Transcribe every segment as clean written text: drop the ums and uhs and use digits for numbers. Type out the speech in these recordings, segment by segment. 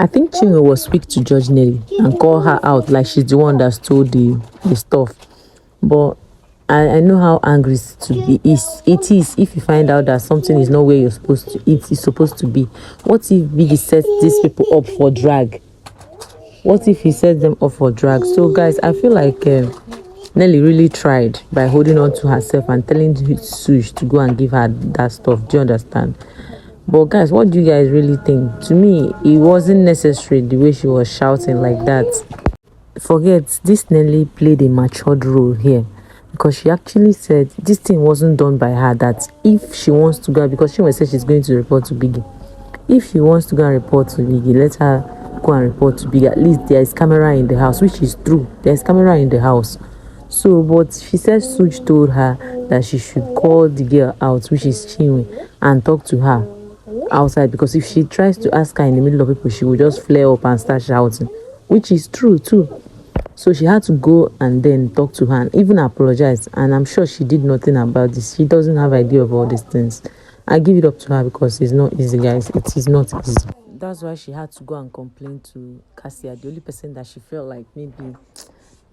I think Chinwe was quick to judge Nelly and call her out like she's the one that stole the stuff. But I know how angry it is if you find out that something is not where it is supposed to be. What if Biggie sets these people up for drag? What if he sets them up for drag? So guys, I feel like Nelly really tried by holding on to herself and telling SOOJ to go and give her that stuff. Do you understand? But guys, what do you guys really think? To me, it wasn't necessary the way she was shouting like that. Forget, this Nelly played a matured role here, because she actually said this thing wasn't done by her, that if she wants to go, because she said she's going to report to Biggie. If she wants to go and report to Biggie, let her go and report to Biggie. At least there is camera in the house, which is true. There is camera in the house. So, but she said SOOJ told her that she should call the girl out, which is Chinwe, and talk to her outside, because if she tries to ask her in the middle of people, she will just flare up and start shouting, which is true too. So she had to go and then talk to her and even apologize, and I'm sure she did nothing about this. She doesn't have idea of all these things. I give it up to her, because it's not easy, guys. It is not easy. That's why she had to go and complain to Cassia, the only person that she felt like maybe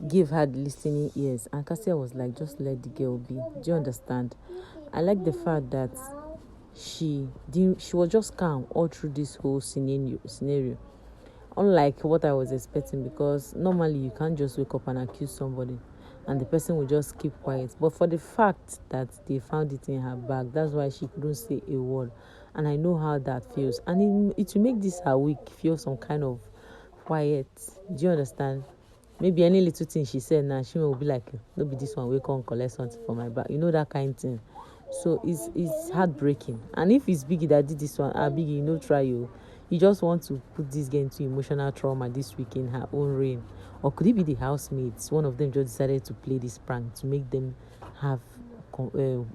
give her the listening ears. And Cassia was like, just let the girl be. Do you understand? I like the fact that she was just calm all through this whole scenario, unlike what I was expecting, because normally you can't just wake up and accuse somebody and the person will just keep quiet. But for the fact that they found it in her bag, that's why she couldn't say a word. And I know how that feels, and it will make this her week feel some kind of quiet. Do you understand? Maybe any little thing she said now, she will be like, no be this one, we can't collect something for my bag, that kind of thing. So it's heartbreaking. And if it's Biggie that did this one, Biggie, try you. You just want to put this girl into emotional trauma this week in her own reign. Or could it be the housemates? One of them just decided to play this prank to make them have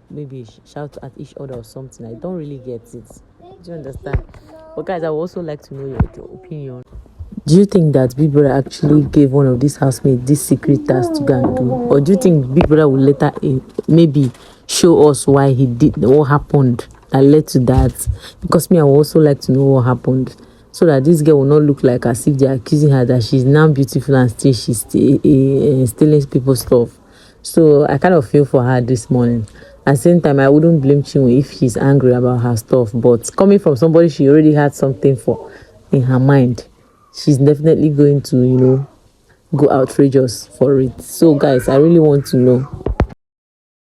maybe shout at each other or something. I don't really get it. Do you understand? But guys, I would also like to know your opinion. Do you think that Big Brother actually gave one of these housemates this secret task to go and do? Or do you think Big Brother will later maybe show us why he did, what happened that led to that? Because me, I would also like to know what happened, so that this girl will not look like as if they're accusing her that she's now beautiful and still she's stealing people's stuff. So I kind of feel for her this morning. At the same time, I wouldn't blame Chinwe if she's angry about her stuff. But coming from somebody she already had something for in her mind, she's definitely going to, go outrageous for it. So guys, I really want to know